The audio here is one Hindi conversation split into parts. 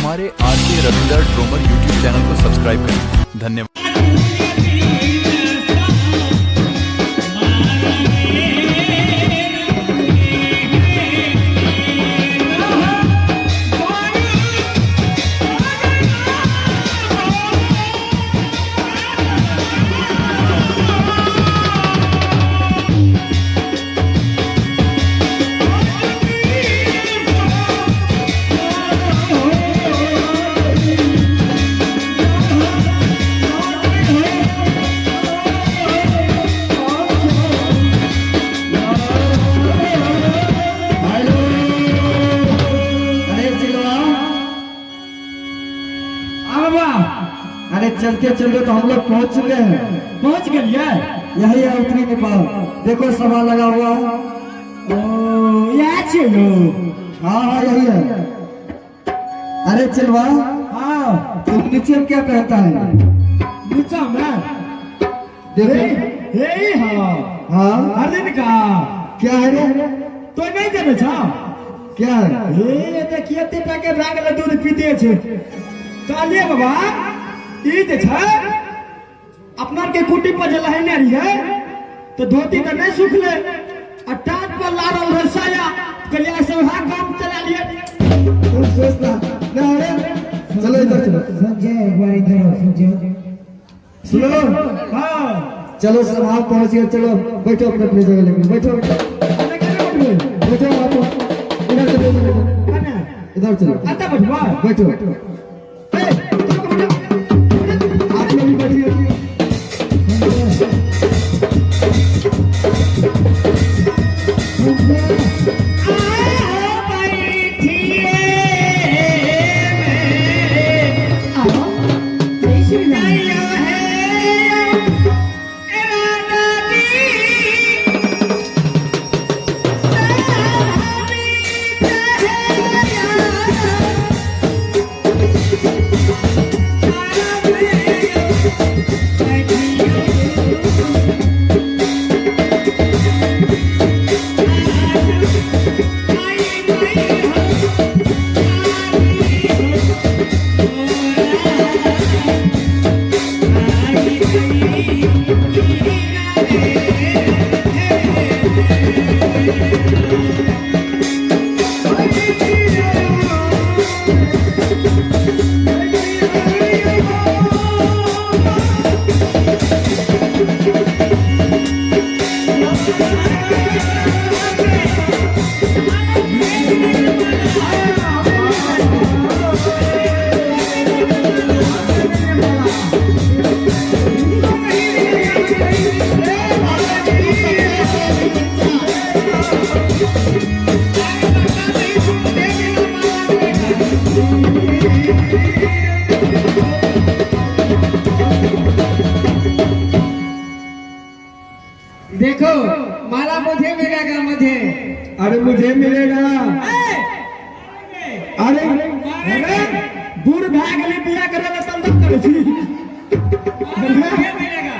हमारे आरके रविंदर ड्रोमर यूट्यूब चैनल को सब्सक्राइब करें। धन्यवाद। अरे चलते चलते तो हम लोग पहुंच चुके हैं। पहुंच गए? यही है उत्तरी नेपाल। देखो सभा लगा हुआ है। चलो। हाँ हाँ यही है। अरे चलवा, हाँ तुम नीचे क्या पहनता है? नीचा में देखो। हाँ हाँ अर्जुन का क्या है रे? तो नहीं जाने छा क्या है? ये देखिए ते पैके भागल दूध पीते छे। काले बाबा ई जे छै अपना के कुटी पर जला है नहीं है तो धोती तो नहीं सूखले और टाट पर लारल है साया कलिया से वहां काम चला लिए। तुम सोचना ना रे। चलो इधर चलो। संजय एक बार इधर आओ संजय। सुनो। हाँ चलो सब वहां पहुंच गए। चलो बैठो अपने अपनी जगह लेके। बैठो बैठो आप इधर चलो। इधर चलो। आता बैठवा बैठो। आप लोग भी बैठिए। देखो माला मुझे मिलेगा मुझे। अरे मुझे मिलेगा। अरे अरे बूढ़ भागली बिया करे ना तंदक करे छी। मुझे मिलेगा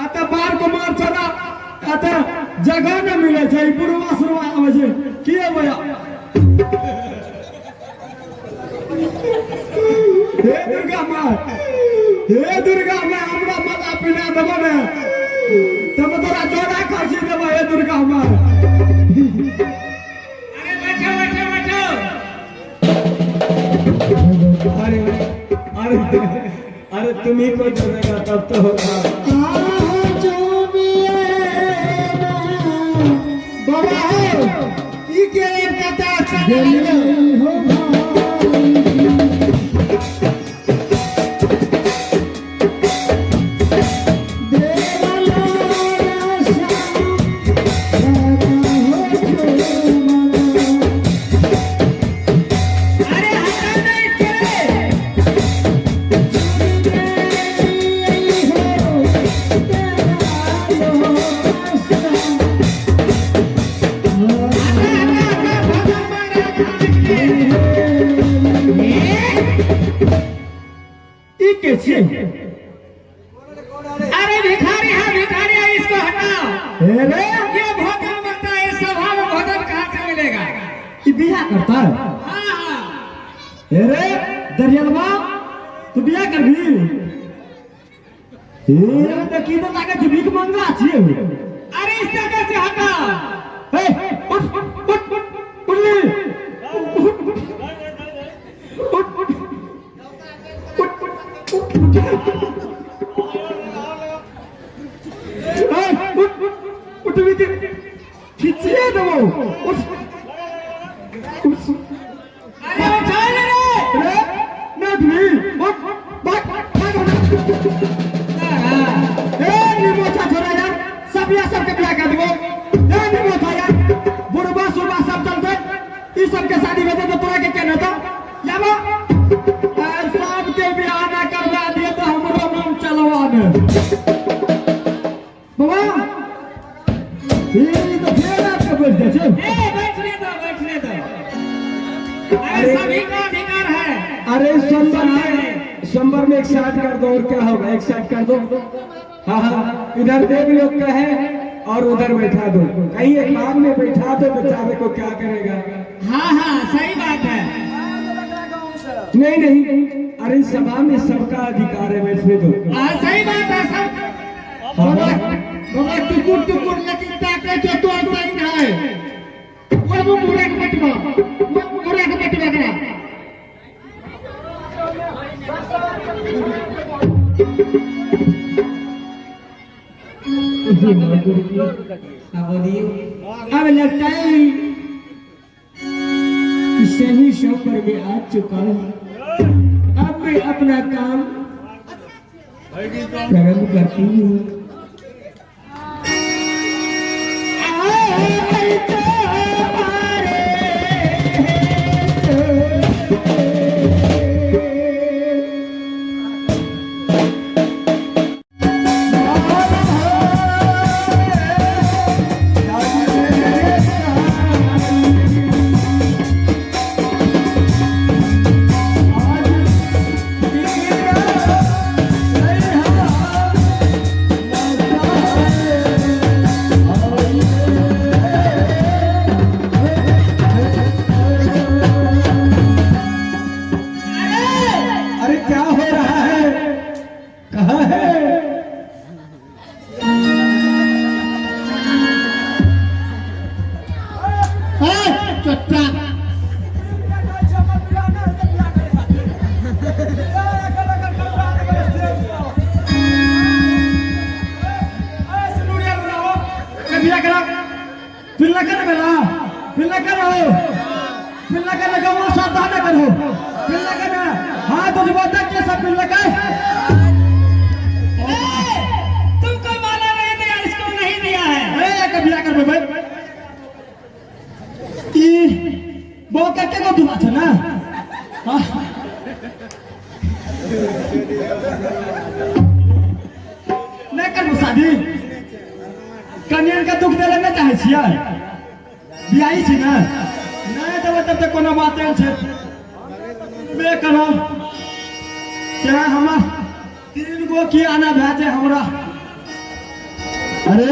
आता बार को मार चला आता जगह न मिले छै। बुढ़वा सुरवा आवे छै किए भैया। हे दुर्गा माँ, हे दुर्गा माँ हमरा माता पिता देबो ने तब तोरा जोड़ा खर्ची देबो। हे दुर्गा माँ अरे बैठो बैठो बैठो। अरे अरे अरे तुम ही को चलेगा तब तो होगा। बाबा ई के कथा अरे भिखारी है इसको हटाओ। ये भोजन बनता है, सभा में भोजन कहाँ से मिलेगा? बिहा करता है। हाँ अरे दरियलवा तू बिया करबी ए देखी तो लागे छै भीख मंगा छियै अरे इस जगह से हटा ए उठ उठली उठ भी खींचिए दो उठ अरे उठा ले रे ना भी उठ भाग ए निमोछा छोरा यार सब या सबके बियाह कर देबो ए निमोछा यार बुढ़वा सुरवा सब चलते ई सब के शादी भेजे तो तोरा के केना तो याबा सब के बियाह ना करवा दिए तो हमरो नाम चलवा दे बाबा ये तो फेरा के बैठ जा छे ए बैठने दो अरे सभी का अधिकार है अरे संबर में एक साइड कर दो और क्या होगा एक साइड कर दो हाँ इधर देव लोग का है और उधर बैठा दो कहीं एक भाग में बैठा दो बेचारे को क्या करेगा हाँ सही बात है नहीं अरे सभा में सबका अधिकार है बैठने दो सही बात है सब बाबा टुकुर लेकिन ताके के तो सही ना है वो मुरे के बटवा करा अब लगता है कि सही शो पर मैं आ चुका हूँ अब मैं अपना काम प्रारंभ करती हूँ कन्या का दुख दिला ना चाहे छिया बियाही छी ना नहीं देबे तब तक कोनो बात नहीं छै बे करो चाहे हम 3 गो की आना भेजे हमरा अरे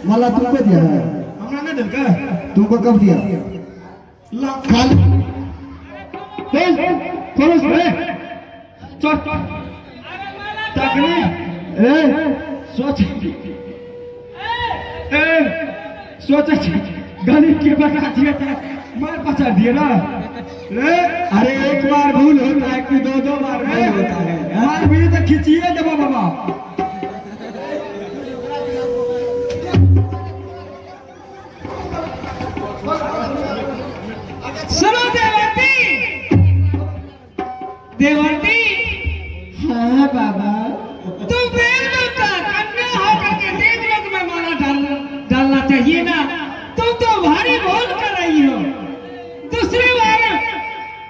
माला तुमको दिया है हमरा नहीं देल का तुमको कब दिया ला खाली खोलस रे चट तकनी सोच सोचा गणित के बता दिया था मार पचा दिया ना अरे एक बार भूल होता है कि 2 बार भूल होता है मार भी तो खींचिए जब बाबा सुनो देवती हाँ बाबा तुम देवलोक का कन्या होकर के देवलोक में माला डालना चाहिए ना तुम तो भारी बोल कर रही हो दूसरी बार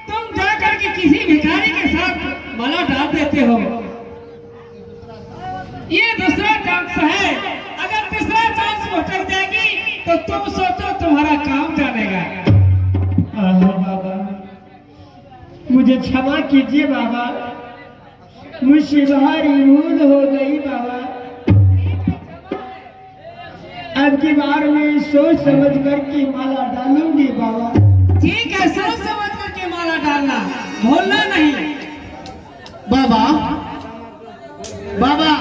तुम जाकर के किसी भिखारी के साथ माला डाल देते हो ये दूसरा चांस है अगर तीसरा चांस भटक जाएगी तो तुम सोचो तुम्हारा काम जानेगा बाबा मुझे क्षमा कीजिए बाबा मुझसे भारी भूल हो गई बाबा अब की बार में सोच समझ कर के माला डालूंगी बाबा ठीक है सोच समझ कर के माला डालना भूलना नहीं। बाबा बाबा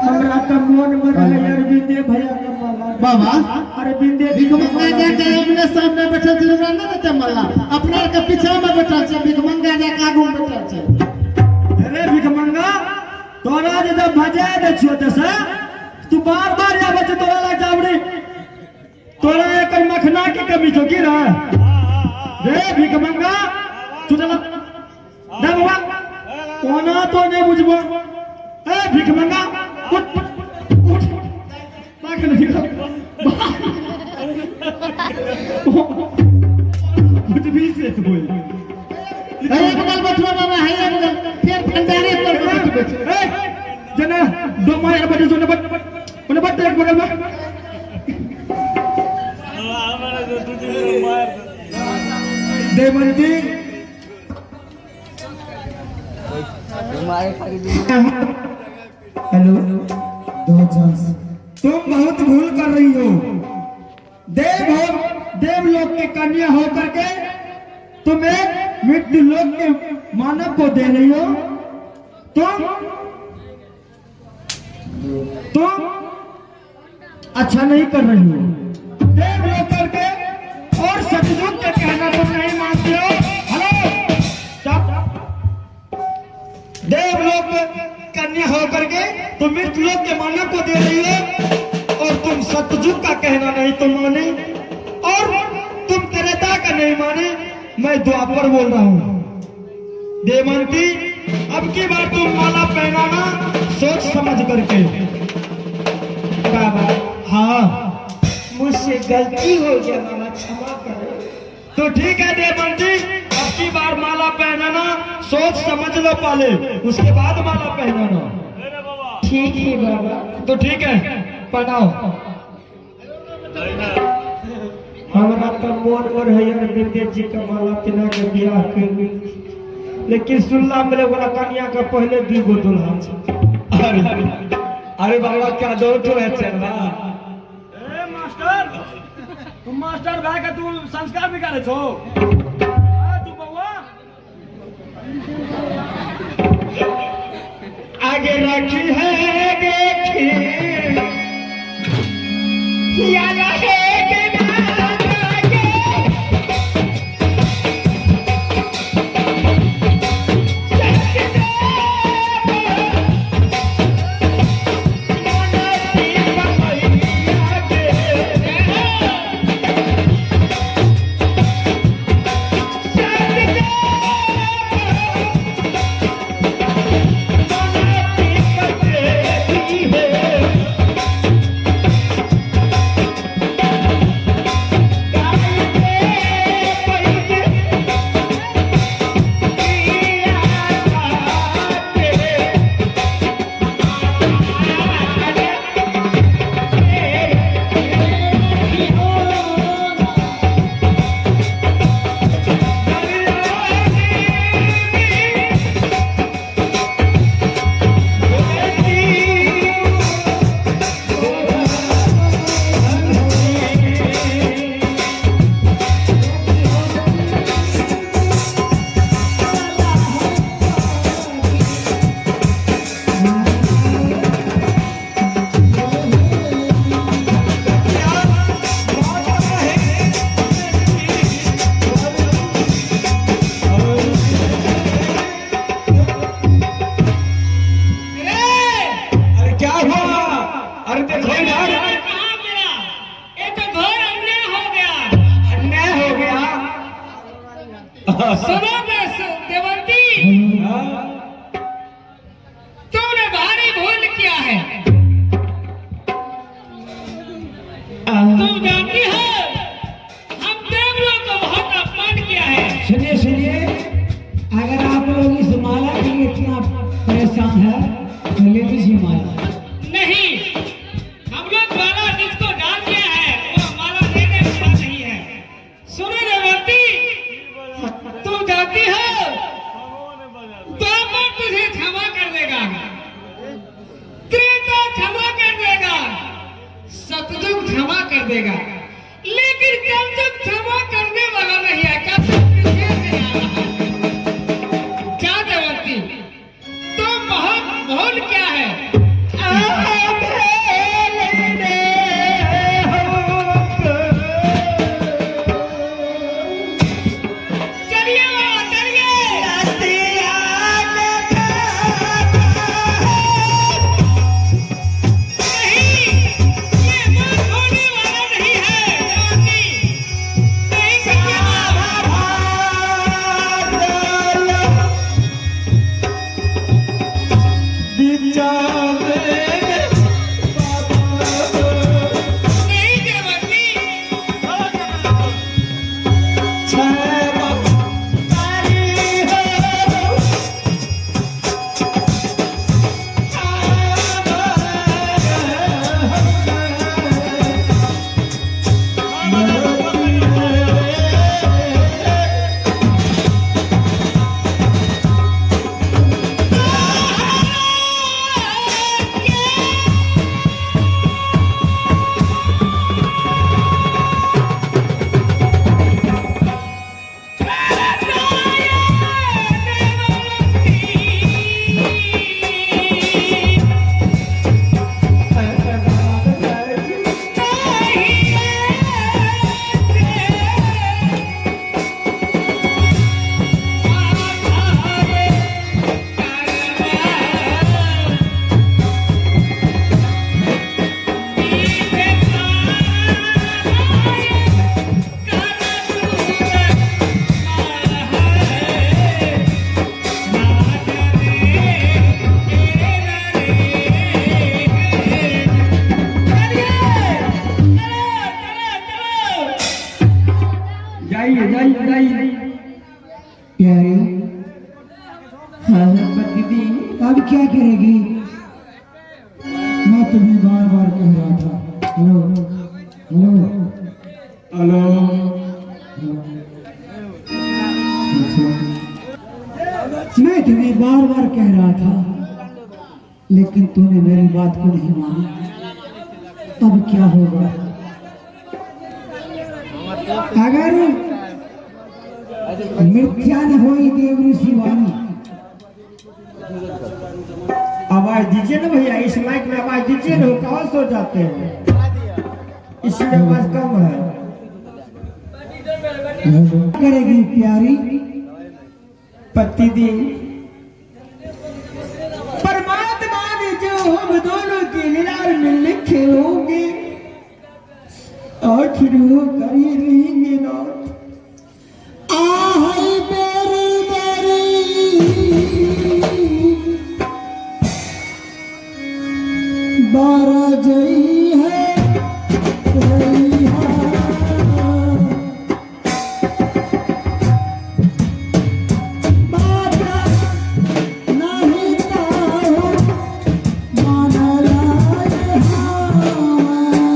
हमरा तो मन में रहे यार बिंदे भैया का माला। बाबा अरे बिंदे भिखमंगा जाके अपने सामने बैठल छै हमरा ना ते मल्ला अपना के पीछा में बैठल छै भिखमंगा जाके आगू में बैठल छै। अरे भिखमंगा तोरा जे जब भजा दे छियो त से तू बार बार आवे छ तोरा ला जावड़ी तोरा एक मखना के कमी छो की रे रे भिखमंगा तू चला दे बाबा कोना तो नहीं बुझबो। ए भिखमंगा उठ उठ पाक नहीं कुछ भी से तू बोल। अरे बगल बैठो बाबा है बगल फिर भंडारे पर बैठ ए जना दो मार बजे जो ने बट एक बगल में देवंती हेलो तुम बहुत भूल कर रही हो। देवलोक के कन्या होकर के तुम एक मृत्यु लोक के मानव को दे रही हो। तुम अच्छा नहीं कर रही हो। देवलोक करके और सतयुग के कहना तुम नहीं मानते हो। Hello stop. देवलोक कन्या होकर के तुम मृत्यु लोक के मानव को दे रही हो और तुम सतयुग का कहना नहीं तुम माने और तुम त्रेता का नहीं माने। मैं द्वापर बोल रहा हूँ। देवंती अब की बार तुम माला पहनाना सोच समझ करके। बाबा हाँ मुझसे गलती हो गया बाबा क्षमा करो। तो ठीक है देवंती अब की बार माला पहनाना सोच समझ लो पहले उसके बाद माला पहनाना। ठीक है बाबा। तो ठीक है पहनाओ। हमारा तो मोर है यार विद्या जी का माला पिना के ब्याह कर लेकिन सुनला मेरे वाला कन्या का पहले 2 गो दुल्हा छै। अरे बाबा क्या 2 ठो है चलवा। ए मास्टर तुम मास्टर भाई का तू संस्कार बिगाड़े छो। तू बउआ आगे रखी है देखी या रहे सुनो देवंती, तूने भारी भूल किया है। तू जानती है हम देवलों को बहुत अपमान किया है। सुनिए सुनिए, अगर आप लोग इस माला के लिए इतना परेशान है तो ले लीजिए माला। नहीं, हम लोग माला जिसको डाल दिया है वो माला लेने वाला नहीं है। सुनो देवंती, तू जानती है द्वापर तुझे क्षमा कर देगा, त्रेता क्षमा कर देगा, सतयुग क्षमा कर देगा, लेकिन लेकिन कल तक क्षमा करने वाला नहीं है, कल तक पीछे से आ रहा है। क्या देवती, तो माहौल क्या है? चलिए बाबा, चलिए। नहीं, ये बात होने वाला नहीं है देवती। नहीं करिए नहीं देवती। जाइए जाइए जाइए। प्यारी, हाँ दीदी, अब क्या करेगी? मैं तुम्हें बार बार कह रहा था। हेलो हेलो हेलो, मैं तुम्हें बार बार कह रहा था, लेकिन तूने मेरी बात को नहीं माना। अब क्या होगा? अगर मिथ्या न होई देवरी शिवानी, आवाज दीजिए ना भैया, इस माइक में आवाज दीजिए ना, कहाँ सो जाते हैं, इसलिए आवाज कम है। करेगी प्यारी? पति दी परमात्मा ने जो हम दोनों के लीलार में लिखे होंगे, आखिर वो कर ही रहेंगे ना। आहै मेरी बारा जई है तेरी बाबा नहीं ताऊ मान लाए हमारा।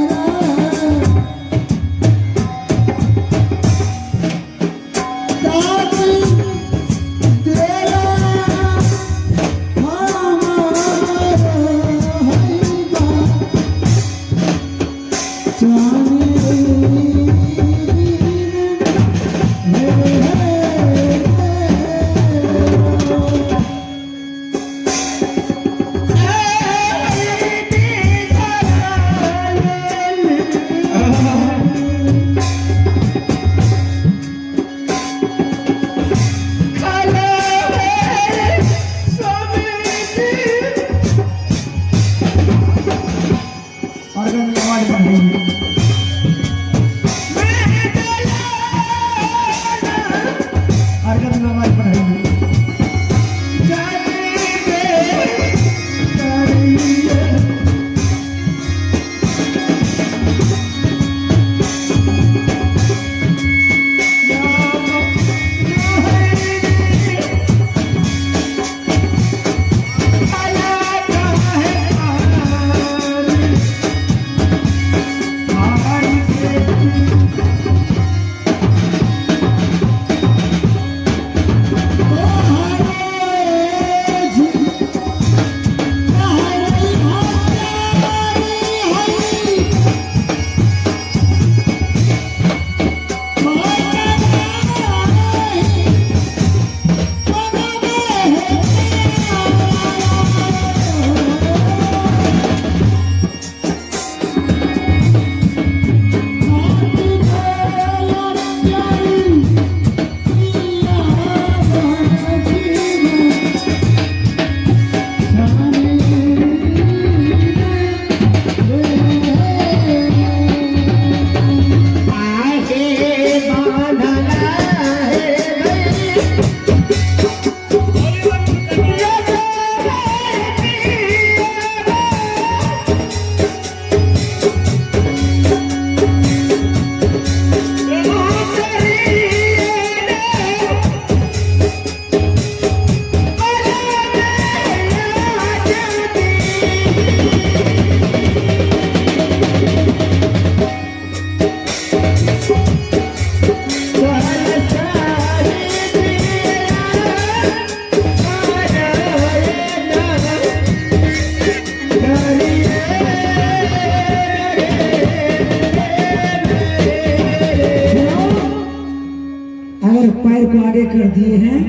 पैर को आगे कर दिए हैं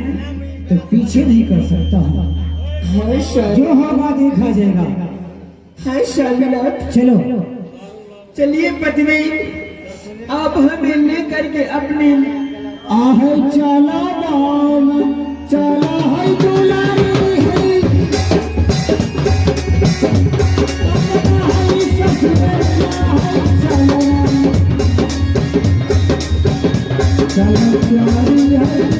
तो पीछे नहीं कर सकता हूँ। हाय जो होगा देखा जाएगा। हाय शालीनाथ, चलो चलिए पत्नी, आप हमें लेकर के अपनी आहे चला राम चला है दुलारी है, चलो प्यारी है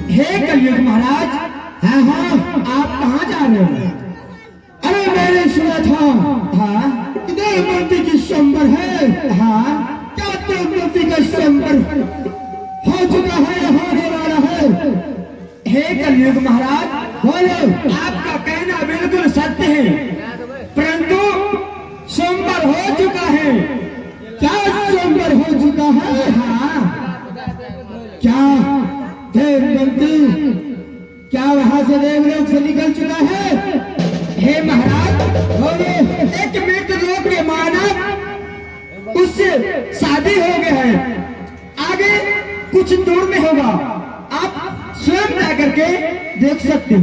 हे कलयुग महाराज, हाँ हाँ आप कहाँ जा रहे हो? अरे मैंने सुना था हाँ इधर मूर्ति की संबर है। हाँ, क्या तो मूर्ति का संबर हो चुका है या होने वाला है? हे कलयुग महाराज, बोलो। आपका कहना बिल्कुल सत्य है, परंतु सोमवार हो चुका है। क्या संबर हो चुका है? हाँ, क्या देवमंत्री क्या वहां से देवलोक से निकल चुका है? हे महाराज, बोलो। एक मृत लोक के मानव उससे शादी हो गया है, आगे कुछ दूर में होगा, आप स्वयं जा करके देख सकते हो।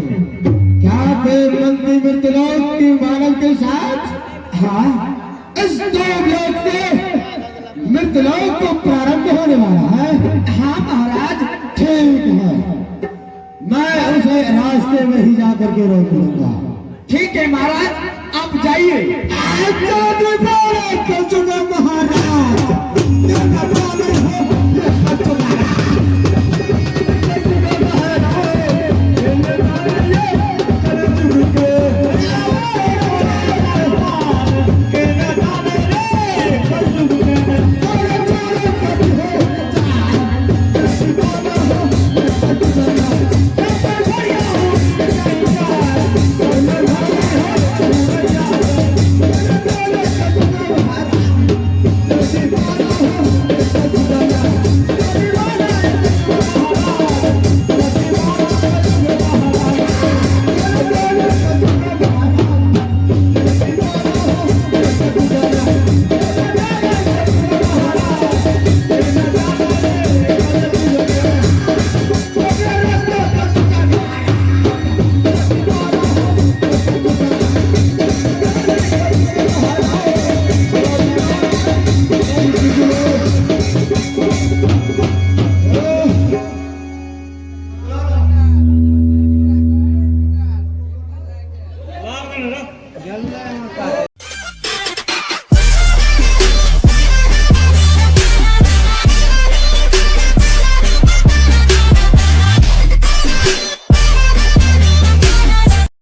क्या देवमंत्री मृतलोक की मानव के साथ? हाँ, इस देवलोक से मृतलोक को प्रारंभ होने वाला है। हाँ महाराज, ठीक है, मैं उसे रास्ते में ही जाकर के रोक लूंगा। ठीक है महाराज, आप जाइए। अच्छा दोबारा कर चुका महाराज।